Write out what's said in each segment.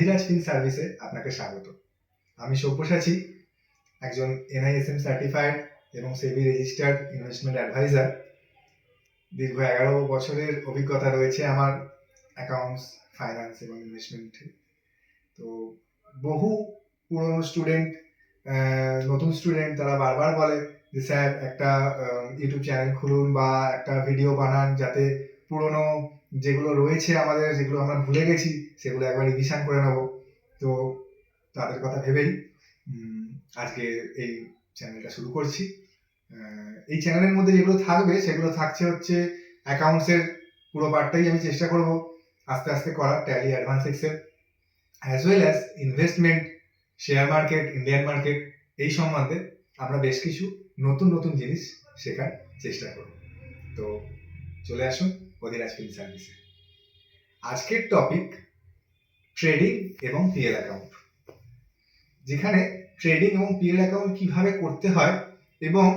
অধিরাজ field সার্ভিসে আপনাকে স্বাগত। আমি সব্যসাচী, একজন NISM সার্টিফাইড এবং সেবি রেজিস্টার্ড ইনভেস্টমেন্ট অ্যাডভাইজার। দীর্ঘ 11 বছরের অভিজ্ঞতা রয়েছে আমার অ্যাকাউন্টস, ফাইন্যান্স এবং ইনভেস্টমেন্টে। তো বহু পুরনো স্টুডেন্ট, নতুন স্টুডেন্ট তারা বারবার বলে যে স্যার একটা ইউটিউব চ্যানেল খুলুন বা একটা ভিডিও বানান, যাতে পুরনো যেগুলো রয়েছে আমাদের, যেগুলো আমরা ভুলে গেছি, সেগুলো একবার রিভিশন করে নেব। তো তাদের কথা ভেবেই আজকে এই চ্যানেলটা শুরু করছি। এই চ্যানেলের মধ্যে যেগুলো থাকবে সেগুলো থাকছে হচ্ছে অ্যাকাউন্টসের পুরো পার্টটাই আমি চেষ্টা করব আস্তে আস্তে করার, Tally, advance Excel, as well as investment, share market, Indian market, এই সম্বন্ধে আমরা বেশ কিছু নতুন নতুন জিনিস শেখার চেষ্টা করব। তো চলে আসুন অধিরাজ ফিল্ড সার্ভিসে। আজকের টপিক ট্রেডিং এবং পিএল অ্যাকাউন্ট, যেখানে ট্রেডিং এবং পিএল অ্যাকাউন্ট কিভাবে করতে হয় এবং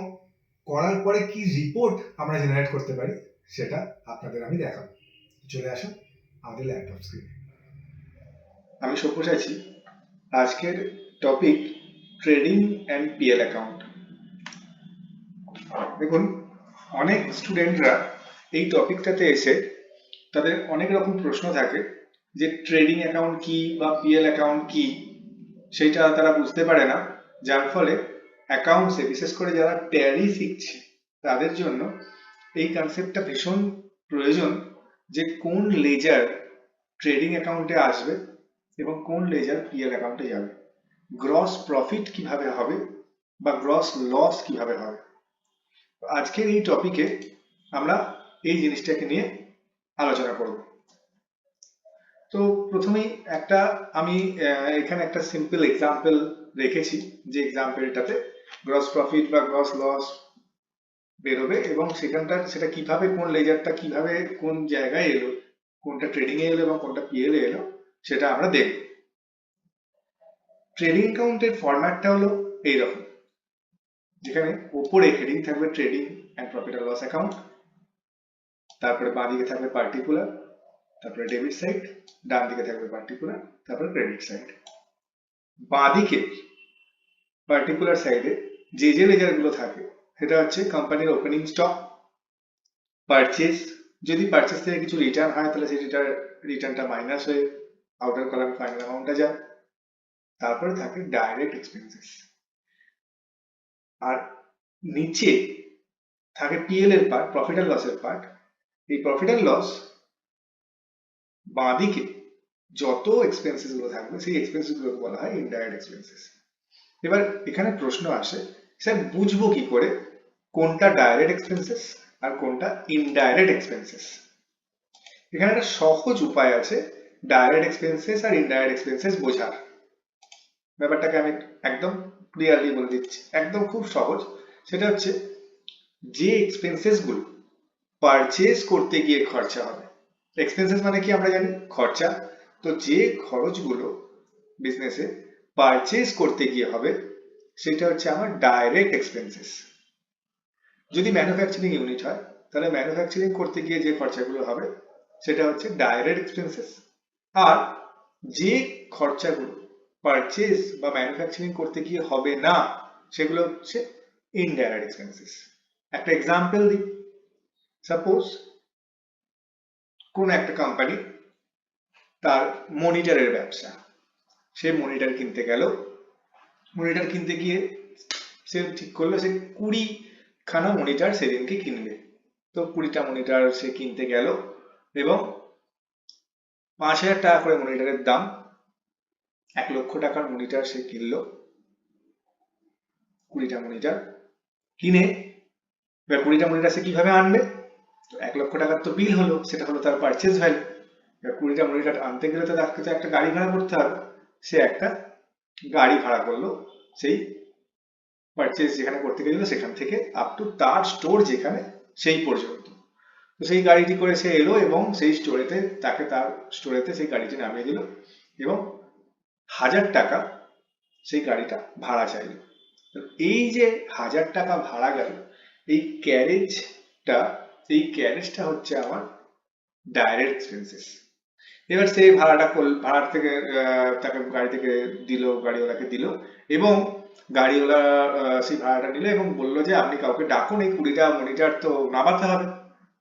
করার পরে কি রিপোর্ট আমরা জেনারেট করতে পারি সেটা আপনাদের আমি দেখাবো। চলে আসুন আমাদের ল্যাপটপ স্ক্রিনে। আমি সব্যসাচী। আজকের topic trading and PL account. দেখুন, অনেক স্টুডেন্টরা এই টপিকটাতে এসে তাদের অনেক রকম প্রশ্ন থাকে যে ট্রেডিং অ্যাকাউন্ট কি বা পিএল অ্যাকাউন্ট কি, সেটা তারা বুঝতে পারে না। যার ফলে অ্যাকাউন্টসে, বিশেষ করে যারা ট্যালি শিখছে তাদের জন্য এই কনসেপ্টটা ভীষণ প্রয়োজন, যে কোন লেজার ট্রেডিং অ্যাকাউন্টে আসবে এবং কোন লেজার পিএল অ্যাকাউন্টে যাবে, গ্রস প্রফিট কিভাবে হবে বা গ্রস লস কিভাবে হবে। আজকের এই টপিকে আমরা এই জিনিসটাকে নিয়ে আলোচনা করব। তো প্রথমেই আমি এখানে একটা সিম্পল এক্সাম্পল রেখেছি, যে এক্সাম্পলটাতে গ্রস প্রফিট বা গ্রস লস বেরোবে এবং সেটা কিভাবে, কোন লেজারটা কিভাবে কোন জায়গায় এলো, কোনটা ট্রেডিং এ এলো এবং কোনটা পিএল এ এলো, সেটা আমরা দেখব। ট্রেডিং অ্যাকাউন্টের ফরম্যাটটা হলো এইরকম, যেখানে উপরে হেডিং থাকবে trading and profit and loss account, তারপরে বাঁ দিকে থাকবে পার্টিকুলার, তারপরে ডেবিট সাইড, ডান দিকে থাকবে পার্টিকুলার, তারপরে ক্রেডিট সাইড। বাঁ দিকে পার্টিকুলার সাইডে যে লেজার গুলো থাকে সেটা হচ্ছে কোম্পানির ওপেনিং স্টক, পারচেজ, যদি পারচেজ থেকে কিছু রিটার্ন হয় তাহলে সেই রিটার্নটা মাইনাস হয়ে আউটার কলামে ফাইনাল অ্যামাউন্টটা যায়। তারপরে থাকে ডাইরেক্ট এক্সপেন্সেস, আর নিচে থাকে পিএল এর পার্ট, প্রফিট অ্যান্ড লসের পার্ট। এই প্রফিট অ্যান্ড লস বাঁ দিকে যত এক্সপেন্সেস গুলো থাকবে সেই এক্সপেন্সেস গুলোকে বলা হয় ইনডাইরেক্ট এক্সপেন্সেস। এবার এখানে প্রশ্ন আসে, স্যার বুঝবো কি করে কোনটা ডাইরেক্ট এক্সপেন্সেস আর কোনটা ইনডাইরেক্ট এক্সপেন্সেস? এখানে একটা সহজ উপায় আছে ডাইরেক্ট এক্সপেন্সেস আর ইনডাইরেক্ট এক্সপেন্সেস বোঝার। ব্যাপারটাকে আমি একদম ক্লিয়ারলি বলে দিচ্ছি, একদম খুব সহজ। সেটা হচ্ছে, যে এক্সপেন্সেস গুলো পারচেজ করতে গিয়ে খরচা হবে, এক্সপেন্সেস মানে কি আমরা জানি খরচা, তো যে খরচগুলো বিজনেসে পারচেজ করতে গিয়ে হবে সেটা হচ্ছে আমার ডাইরেক্ট এক্সপেন্সেস। যদি ম্যানুফ্যাকচারিং ইউনিট হয় তাহলে ম্যানুফ্যাকচারিং করতে গিয়ে যে খরচাগুলো হবে সেটা হচ্ছে ডাইরেক্ট এক্সপেন্সেস, আর যে খরচাগুলো পারচেজ বা ম্যানুফ্যাকচারিং করতে গিয়ে হবে না সেগুলো হচ্ছে ইনডাইরেক্ট এক্সপেন্সেস। একটা এক্সাম্পল দিই, সাপোজ কোন একটা কোম্পানি তার মনিটরের ব্যবসা, সে মনিটর কিনতে গেল, মনিটর কিনতে গিয়ে সে ঠিক করলো সে 20খানা মনিটর সেদিনকে কিনবে। তো 20টা মনিটর সে কিনতে গেল এবং 5,000 টাকা করে মনিটরের দাম, 1 লক্ষ টাকার মনিটর সে কিনলো। 20টা মনিটর কিনে এবার 20টা মনিটর সে কিভাবে আনবে? 1 লক্ষ টাকার তো বিল হলো, সেটা হলো তার পারচেজ ভ্যালু। এবার 20টা মনিটর আনতে গেলে তো তাকে তো একটা গাড়ি ভাড়া করতে হবে, সে একটা গাড়ি ভাড়া করলো সেই পারচেজ যেখানে করতে গেছিল সেখান থেকে আপ টু তার স্টোর যেখানে সেই পর্যন্ত। তো সেই গাড়িটি করে সে এলো এবং সেই স্টোরেতে তাকে তার স্টোরেতে সেই গাড়িটি নামিয়ে দিল এবং 1000 টাকা সেই গাড়িটা ভাড়া চাইলো। এই যে 1000 টাকা ভাড়া গেল, এই ক্যারেজটা হচ্ছে আমার ডাইরেক্ট এক্সপেন্সেস। এবার সে ভাড়া থেকে তাকে গাড়ি থেকে দিল, গাড়িওয়ালাকে দিল, এবং গাড়িওয়ালা সেই ভাড়াটা নিল এবং বললো যে আপনি কাউকে ডাকুন, এই 20টা মনিটর তো নামাতে হবে,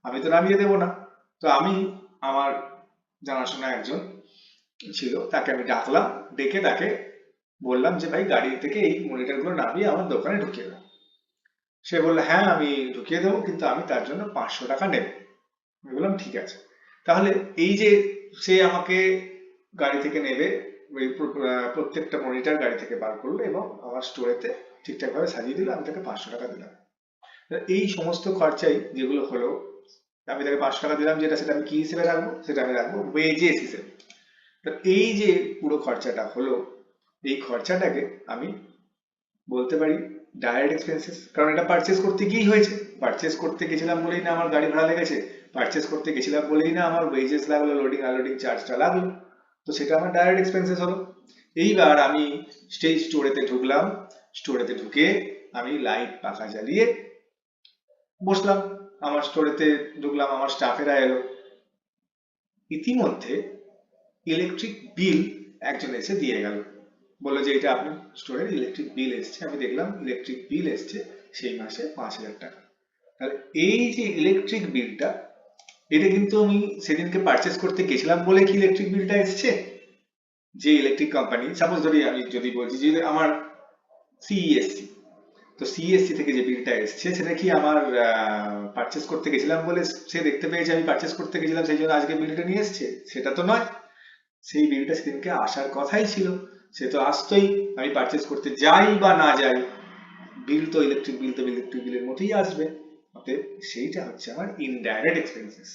আমি তো নামিয়ে দেবো না। তো আমি আমার জানাশোনা একজন ছিল, তাকে আমি ডাকলাম, ডেকে তাকে বললাম যে ভাই গাড়ি থেকে এই মনিটর গুলো নামিয়ে আমার দোকানে ঢুকিয়ে দাও। সে বললো হ্যাঁ আমি ঢুকিয়ে দেবো, কিন্তু আমি তার জন্য 500 টাকা নেব। আমি বললাম ঠিক আছে। তাহলে এই যে সে আমাকে গাড়ি থেকে নেবে, ওই প্রত্যেকটা মনিটর গাড়ি থেকে বার করলো এবং আমার স্টোরেতে ঠিকঠাক ভাবে সাজিয়ে দিল, আমি তাকে 500 টাকা দিলাম। এই সমস্ত খরচাই যেগুলো হলো, আমি তাকে 500 টাকা দিলাম, যেটা সেটা আমি কি হিসেবে রাখবো, সেটা আমি রাখবো ওয়েজেস হিসেবে। তো এই যে পুরো খরচাটা হলো, এই খরচাটাকে আমি বলতে পারি ডাইরেক্ট এক্সপেন্সেস, কারণ এটা পারচেস করতে গিয়েই হয়েছে। পারচেস করতে গেছিলাম বলেই না আমার গাড়ি ভাড়া লেগেছে, পারচেস করতে গেছিলাম বলেই না আমার ওয়েজেস লাগলো, লোডিং আনলোডিং চার্জটা লাগলো। তো সেটা আমার ডাইরেক্ট এক্সপেন্সেস হলো। এইবার আমি স্টোরেতে ঢুকলাম, স্টোরেতে ঢুকে আমি লাইট পাখা জ্বালিয়ে বসলাম, আমার স্টোরেতে ঢুকলাম, আমার স্টাফেরা এলো। ইতিমধ্যে ইলেকট্রিক বিল একজন এসে দিয়ে গেল, বললো যে এটা আপনার স্টোরের ইলেকট্রিক বিল এসছে। আমি দেখলাম ইলেকট্রিক বিল এসছে সেই মাসে 5,000 টাকা। তাহলে এই যে ইলেকট্রিক বিলটা, এটা কিন্তু আমি সেদিনকে পারচেস করতে গেছিলাম বলে কি ইলেকট্রিক বিলটা এসছে? যে ইলেকট্রিক কোম্পানি, সাপোজ ধরি আমি যদি বলছি যে আমার সিইএসসি, তো সিইএসসি থেকে যে বিলটা এসছে সেটা কি আমার পারচেস করতে গেছিলাম বলে সে দেখতে পেয়েছে আমি পারচেস করতে গেছিলাম সেই জন্য আজকে বিলটা নিয়ে এসছে? সেটা তো নয়। সেই বিলটা সেদিনকে আসার কথাই ছিল, সে তো আসতোই, আমি পারচেস করতে যাই বা না যাই, বিল তো ইলেকট্রিক বিল তো ইলেকট্রিক বিলের মতোই আসবে। অতএব সেইটা হচ্ছে আমার ইনডাইরেক্ট এক্সপেন্সেস।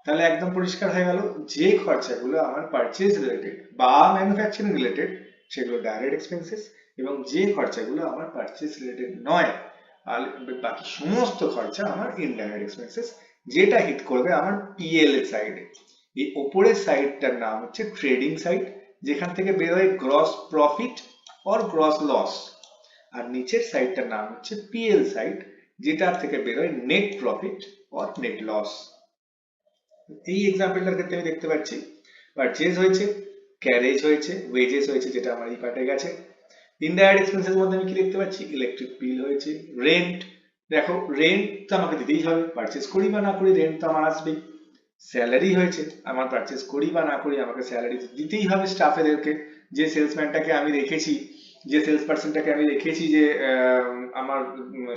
তাহলে একদম পরিষ্কার হয়ে গেল, যে খরচাগুলো আমার পারচেজ রিলেটেড বা ম্যানুফ্যাকচারিং রিলেটেড সেগুলো ডাইরেক্ট এক্সপেন্সেস, এবং যে খরচাগুলো আমার পারচেজ রিলেটেড নয় আর বাকি সমস্ত খরচা আমার ইনডাইরেক্ট এক্সপেন্সেস, যেটা হিট করবে আমার পিএল এর সাইডে। এই ওপরের সাইডটার নাম হচ্ছে ট্রেডিং সাইড, যেখান থেকে বেরোয় gross profit or gross loss. আর নিচের সাইডটার নাম হচ্ছে পিএল সাইড, যেটার থেকে বেরোয় net profit or net loss. এই এক্সাম্পলটার ক্ষেত্রে আমি দেখতে পাচ্ছি পারচেজ হয়েছে, ক্যারেজ হয়েছে, ওয়েজেস হয়েছে, যেটা আমার এই পার্টে গেছে। ইনডাইরেক্ট এক্সপেন্সের মধ্যে আমি কি দেখতে পাচ্ছি? ইলেকট্রিক বিল হয়েছে, রেন্ট। দেখো রেন্ট তো আমাকে দিতেই হবে, পারচেজ করি বা না করি রেন্ট তো আমার আসবেই। স্যালারি হয়েছে, আমার পারচেজ করি বা না করি আমাকে স্যালারি দিতেই হবে স্টাফেদেরকে। যে সেলসম্যানটাকে আমি রেখেছি, যে সেলস পার্সনটাকে আমি রেখেছি যে আমার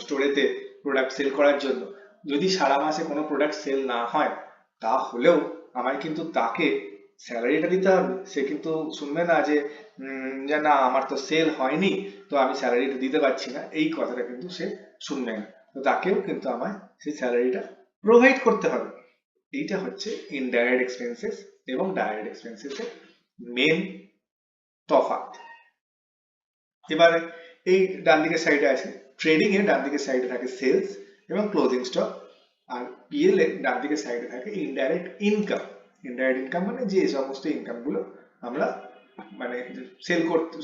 স্টোরেতে প্রোডাক্ট সেল করার জন্য, যদি সারা মাসে কোনো প্রোডাক্ট সেল না হয়, তাহলেও আমায় কিন্তু তাকে স্যালারিটা দিতে হবে। সে কিন্তু শুনবে না যে যে না আমার তো সেল হয়নি তো আমি স্যালারিটা দিতে পারছি না, এই কথাটা কিন্তু সে শুনবে না। তো তাকেও কিন্তু আমায় সেই স্যালারিটা প্রোভাইড করতে হবে। এইটা হচ্ছে ইনডাইরেক্ট এক্সপেন্সেস এবং ডাইরেক্ট এক্সপেন্সেস এর মেন তফাৎ। এবারে এই ডান দিকের সাইডে আছে ট্রেডিং, এর ডান দিকের সাইডে থাকে সেলস এবং ক্লোজিং স্টক, আর পিএল এর ডান দিকের সাইডে থাকে ইনডাইরেক্ট ইনকাম। ইনডাইরেক্ট ইনকাম মানে যে সমস্ত ইনকাম গুলো আমরা মানে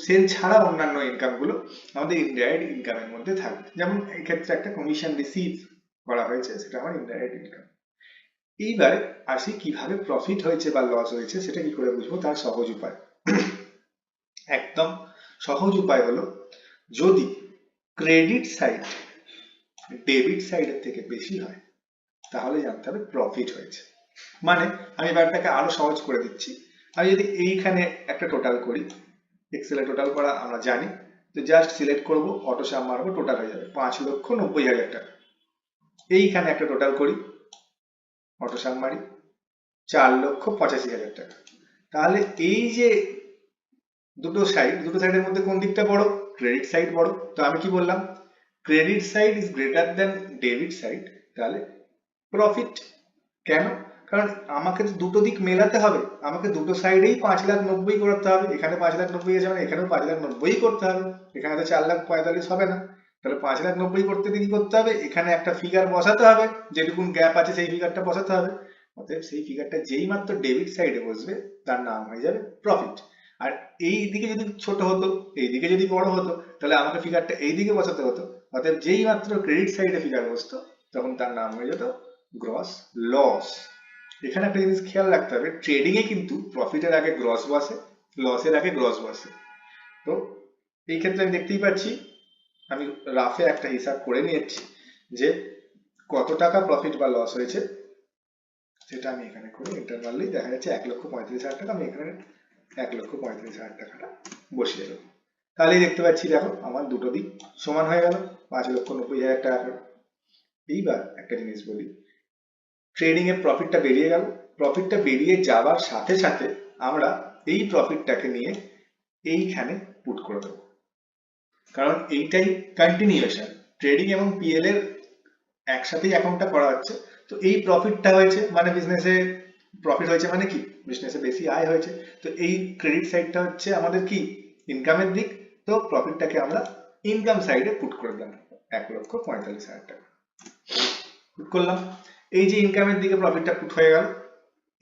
সেল ছাড়া অন্যান্য ইনকাম গুলো আমাদের ইনডাইরেক্ট ইনকামের মধ্যে থাকবে। যেমন এই ক্ষেত্রে একটা কমিশন রিসিভ করা হয়েছে, সেটা আমার ইনডাইরেক্ট ইনকাম। এইবার আসি কিভাবে প্রফিট হয়েছে বা লস হয়েছে সেটা কি করে বুঝবো, তার সহজ উপায়। একদম সহজ উপায় হলো, যদি ক্রেডিট সাইড ডেবিট সাইডের থেকে বেশি হয় তাহলে জানতে হবে প্রফিট হয়েছে। মানে আমি ব্যাপারটাকে আরো সহজ করে দিচ্ছি। আমি যদি এইখানে একটা টোটাল করি, এক্সেলে টোটাল করা আমরা জানি, তো জাস্ট সিলেক্ট করব, অটো সাম মারবো, টোটাল হয়ে যাবে 5,90,000 টাকা। এইখানে একটা টোটাল করি, অটো সাম মারি, 4,85,000 টাকা। তাহলে এই যে দুটো সাইডের মধ্যে কোন দিকটা বড়? ক্রেডিট সাইড বড়। তো আমি কি বললাম? Credit side is greater than debit side, তাহলে প্রফিট। কেন? কারণ আমাকে তো দুটো দিক মেলাতে হবে, আমাকে দুটো সাইডেই 5,90,000 করতে হবে। এখানে 5,90,000 আছে মানে এখানেও 5,90,000 করতে হবে, এখানে তো 4,45,000 হবে না। তাহলে 5,90,000 করতে কি করতে হবে? এখানে একটা ফিগার বসাতে হবে, যেটুকুন গ্যাপ আছে সেই ফিগারটা বসাতে হবে। অতএব সেই ফিগারটা যেই মাত্র ডেবিট সাইডে বসবে তার নাম হয়ে যাবে প্রফিট। আর এই দিকে যদি ছোট হতো, এই দিকে যদি বড় হতো, তাহলে আমাকে ফিগারটা এই দিকে বসাতে হতো। অতএব যেই মাত্র ক্রেডিট সাইডে ফিগার বসতো তখন তার নাম হয়ে যেত গ্রস লস। এখানে একটা জিনিস খেয়াল রাখতে হবে, ট্রেডিং এ কিন্তু প্রফিটের আগে গ্রস বসে, লসের আগে গ্রস বসে। তো এই ক্ষেত্রে আমি দেখতেই পাচ্ছি, আমি রাফে একটা হিসাব করে নিয়েছি যে কত টাকা প্রফিট বা লস হয়েছে, সেটা আমি এখানে করে এন্টার মারলেই দেখা যাচ্ছে 1,35,000 টাকা। আমি এখানে 1,35,000 টাকাটা বসিয়ে দেবো। তাহলেই দেখতে পাচ্ছি, দেখো আমার দুটো দিক সমান হয়ে গেল, 5,90,000 টাকা করে। এইবার একটা জিনিস বলি, ট্রেডিং এর প্রফিটটা বেরিয়ে গেল, প্রফিটটা বেরিয়ে যাওয়ার সাথে সাথে আমরা এই প্রফিটটাকে নিয়ে এইখানে পুট করে দেবো, কারণ এইটাই কন্টিনিউয়েশন। ট্রেডিং এবং পিএল এর একসাথেই অ্যাকাউন্টটা করা হচ্ছে। তো এই প্রফিটটা হয়েছে মানে বিজনেসে প্রফিট হয়েছে, মানে কি বিজনেসে বেশি আয় হয়েছে। তো এই ক্রেডিট সাইডটা হচ্ছে আমাদের কি ইনকামের দিক। তো প্রফিটটাকে আমরা ইনকাম সাইডে পুট করে দিলাম, 1,45,000 টাকা পুট করলাম। এই যে ইনকামের দিকে প্রফিটটা পুট হয়ে গেল,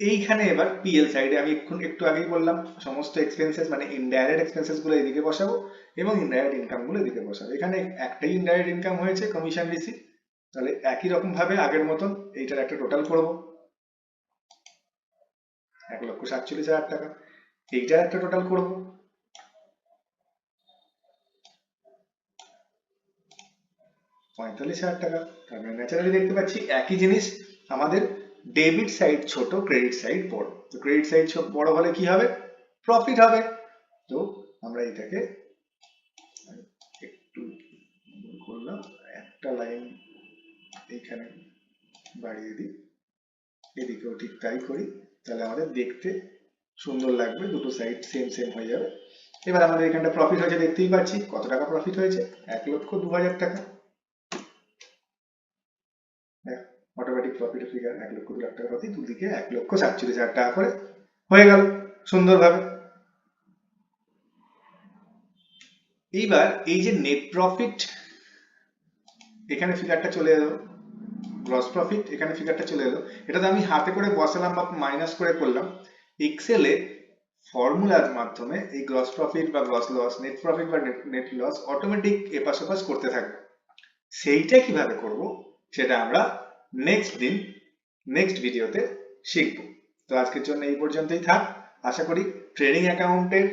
এইখানে এবার পিএল সাইডে আমি একটু আগেই বললাম সমস্ত এক্সপেন্সেস মানে ইনডাইরেক্ট এক্সপেন্সেস গুলো এদিকে বসাবো এবং ইনডাইরেক্ট ইনকাম গুলো এদিকে বসাবো। এখানে একটাই ইনডাইরেক্ট ইনকাম হয়েছে, কমিশন রিসিভ। তাহলে একই রকম ভাবে আগের মতন এইটার একটা টোটাল করব, 1,47,000 টাকা। এইটার একটা টোটাল করব, 45,000 টাকা। তার মানে ন্যাচারালি দেখতে পাচ্ছি একই জিনিস, আমাদের ডেবিট সাইড ছোট, ক্রেডিট সাইড বড়। তো ক্রেডিট সাইড বড় হলে কি হবে, প্রফিট হবে। তো আমরা এটাকে একটু করলাম, একটা লাইন এইখানে বাড়িয়ে দিই, এদিকেও ঠিক তাই করি, তাহলে আমাদের দেখতে সুন্দর লাগবে, দুটো সাইড সেম সেম হয়ে যাবে। এবার আমাদের এখানটা প্রফিট হয়েছে, দেখতেই পাচ্ছি কত টাকা প্রফিট হয়েছে, 1,02,000 টাকা। অটোমেটিক প্রফিট ফিগার 1,02,000 টাকা হতেই দুদিকে 1,47,000 টাকা করে হয়ে গেল সুন্দরভাবে। এইবার এই যে নেট প্রফিট, এখানে ফিগারটা চলে এলো, গ্রস প্রফিট এখানে ফিগারটা চলে এলো। এটা তো আমি হাতে করে বসালাম বা মাইনাস করে করলাম। এক্সেলে ফর্মুলার মাধ্যমে এই গ্রস প্রফিট বা গ্রস লস, নেট প্রফিট বা নেট লস অটোমেটিক এপাশ ওপাশ করতে থাকবে। সেইটা কিভাবে করব সেটা আমরা নেক্সট দিন নেক্সট ভিডিওতে শিখব। তো আজকের জন্য এই পর্যন্তই থাক। আশা করি ট্রেডিং অ্যাকাউন্টের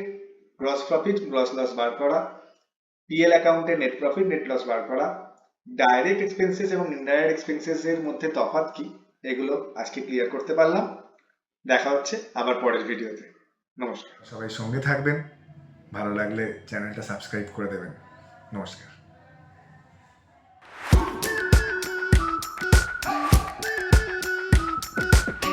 গ্রস প্রফিট গ্রস লস বার করা, পিএল অ্যাকাউন্টে নেট প্রফিট নেট লস বার করা, ডাইরেক্ট এক্সপেন্সেস এবং ইনডাইরেক্ট এক্সপেন্সেস এর মধ্যে তফাৎ কি, এগুলো আজকে ক্লিয়ার করতে পারলাম। দেখা হচ্ছে আবার পরের ভিডিওতে। নমস্কার। সবাই সঙ্গে থাকবেন, ভালো লাগলে চ্যানেলটা সাবস্ক্রাইব করে দেবেন। নমস্কার।